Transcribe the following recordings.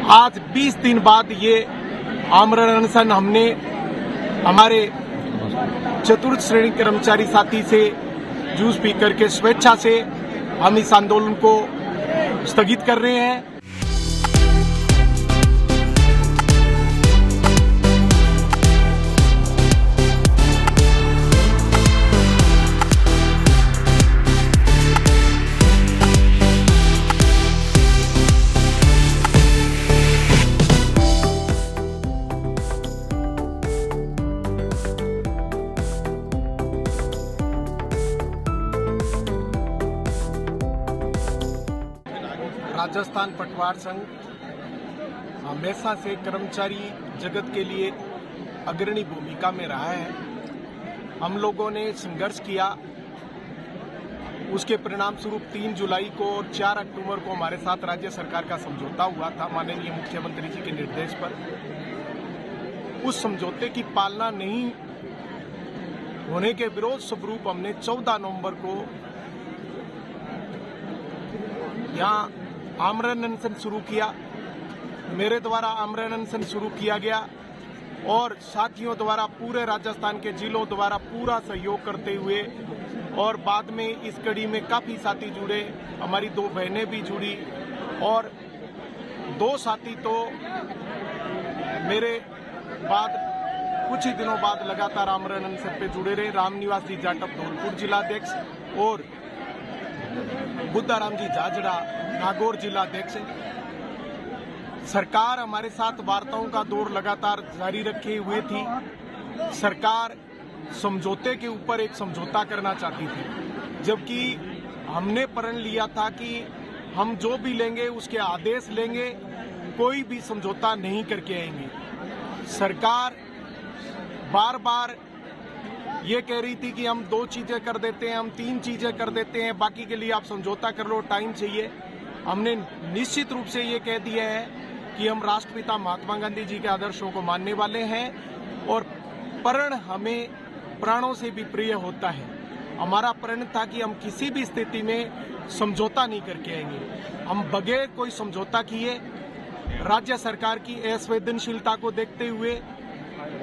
आज 20 दिन बाद ये आमरण अनशन हमने हमारे चतुर्थ श्रेणी कर्मचारी साथी से जूस पी करके स्वेच्छा से हम इस आंदोलन को स्थगित कर रहे हैं। राजस्थान पटवार संघ हमेशा से कर्मचारी जगत के लिए अग्रणी भूमिका में रहा है। हम लोगों ने संघर्ष किया, उसके परिणाम स्वरूप 3 जुलाई को और 4 अक्टूबर को हमारे साथ राज्य सरकार का समझौता हुआ था माननीय मुख्यमंत्री जी के निर्देश पर। उस समझौते की पालना नहीं होने के विरोध स्वरूप हमने 14 नवंबर को यहाँ आमरण अनशन शुरू किया। मेरे द्वारा आमरण अनशन शुरू किया गया और साथियों द्वारा पूरे राजस्थान के जिलों द्वारा पूरा सहयोग करते हुए और बाद में इस कड़ी में काफी साथी जुड़े, हमारी 2 बहनें भी जुड़ी और 2 साथी तो मेरे बाद कुछ ही दिनों बाद लगातार आमरण अनशन पे जुड़े रहे। रामनिवास जी जाटव धौलपुर जिलाध्यक्ष और बुद्धाराम जी जाजड़ा नागौर जिलाध्यक्ष। सरकार हमारे साथ वार्ताओं का दौर लगातार जारी रखे हुए थी। सरकार समझौते के ऊपर एक समझौता करना चाहती थी, जबकि हमने प्रण लिया था कि हम जो भी लेंगे उसके आदेश लेंगे, कोई भी समझौता नहीं करके आएंगे। सरकार बार बार ये कह रही थी कि हम 2 चीजें कर देते हैं, हम 3 चीजें कर देते हैं, बाकी के लिए आप समझौता कर लो, टाइम चाहिए। हमने निश्चित रूप से ये कह दिया है कि हम राष्ट्रपिता महात्मा गांधी जी के आदर्शों को मानने वाले हैं और प्रण हमें प्राणों से भी प्रिय होता है। हमारा प्रण था कि हम किसी भी स्थिति में समझौता नहीं करके आएंगे। हम बगैर कोई समझौता किए राज्य सरकार की असंवेदनशीलता को देखते हुए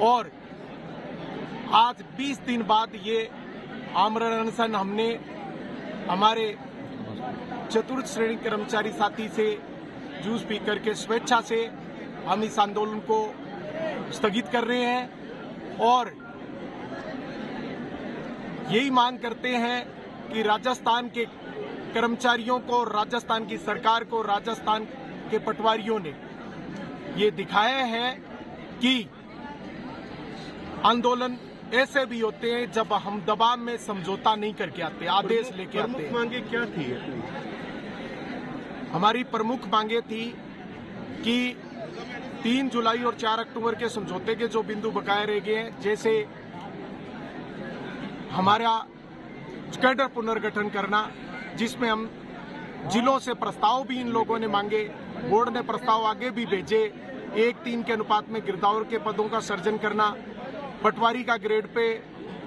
और आज 20 दिन बाद ये आमरण अनशन हमने हमारे चतुर्थ श्रेणी कर्मचारी साथी से जूस पी करके स्वेच्छा से हम इस आंदोलन को स्थगित कर रहे हैं और यही मांग करते हैं कि राजस्थान के कर्मचारियों को, राजस्थान की सरकार को, राजस्थान के पटवारियों ने ये दिखाया है कि आंदोलन ऐसे भी होते हैं जब हम दबाव में समझौता नहीं करके आते, आदेश लेके आते हैं। मांगे क्या थी? हमारी प्रमुख मांगे थी कि 3 जुलाई और 4 अक्टूबर के समझौते के जो बिंदु बकाए रह गए हैं, जैसे हमारा कैडर पुनर्गठन करना, जिसमें हम जिलों से प्रस्ताव भी इन लोगों ने मांगे, बोर्ड ने प्रस्ताव आगे भी भेजे, 1:3 के अनुपात में गिरदावर के पदों का सृजन करना, पटवारी का ग्रेड पे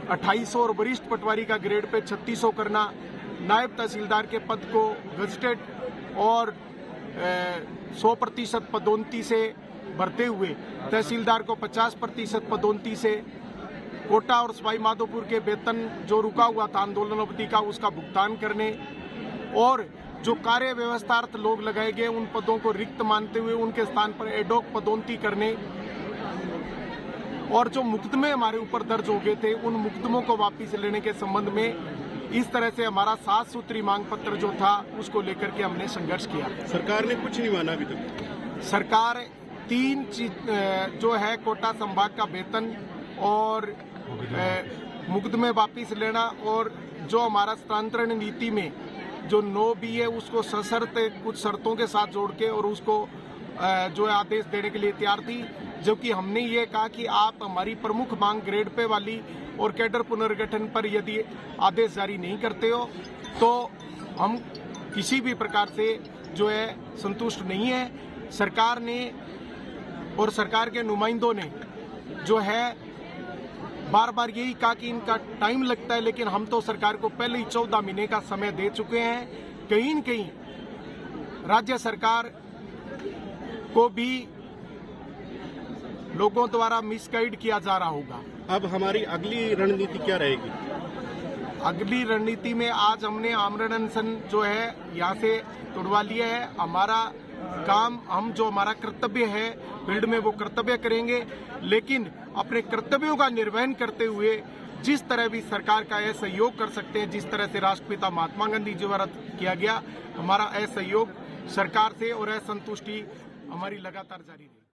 2800 और वरिष्ठ पटवारी का ग्रेड पे 3600 करना, नायब तहसीलदार के पद को गजटेड और 100% पदोन्नति से भरते हुए तहसीलदार को 50% पदोन्नति से, कोटा और सवाई माधोपुर के वेतन जो रुका हुआ था आंदोलन अवधि का उसका भुगतान करने और जो कार्य व्यवस्थार्थ लोग लगाए गए उन पदों को रिक्त मानते हुए उनके स्थान पर एडोक पदोन्नति करने और जो मुकदमे हमारे ऊपर दर्ज हो गए थे उन मुकदमों को वापस लेने के संबंध में इस तरह से हमारा 7 सूत्री मांग पत्र जो था उसको लेकर के हमने संघर्ष किया। सरकार ने कुछ नहीं माना अभी तक। सरकार 3 चीज जो है कोटा संभाग का वेतन और मुकदमे वापस लेना और जो हमारा स्थानांतरण नीति में जो 9B है उसको सशर्त कुछ शर्तों के साथ जोड़ के और उसको जो आदेश देने के लिए तैयार थी, जबकि हमने ये कहा कि आप हमारी प्रमुख मांग ग्रेड पे वाली और कैडर पुनर्गठन पर यदि आदेश जारी नहीं करते हो तो हम किसी भी प्रकार से जो है संतुष्ट नहीं है। सरकार ने और सरकार के नुमाइंदों ने जो है बार बार यही कहा कि इनका टाइम लगता है, लेकिन हम तो सरकार को पहले ही 14 महीने का समय दे चुके हैं। कहीं न कहीं राज्य सरकार को भी लोगों द्वारा मिसगाइड किया जा रहा होगा। अब हमारी अगली रणनीति क्या रहेगी? अगली रणनीति में आज हमने आमरण अनशन जो है यहाँ से तुड़वा लिया है। हमारा काम, हम जो हमारा कर्तव्य है फील्ड में वो कर्तव्य करेंगे, लेकिन अपने कर्तव्यों का निर्वहन करते हुए जिस तरह भी सरकार का असहयोग कर सकते हैं, जिस तरह से राष्ट्रपिता महात्मा गांधी जी द्वारा किया गया, हमारा असहयोग सरकार से और असंतुष्टि हमारी लगातार जारी रहेगी।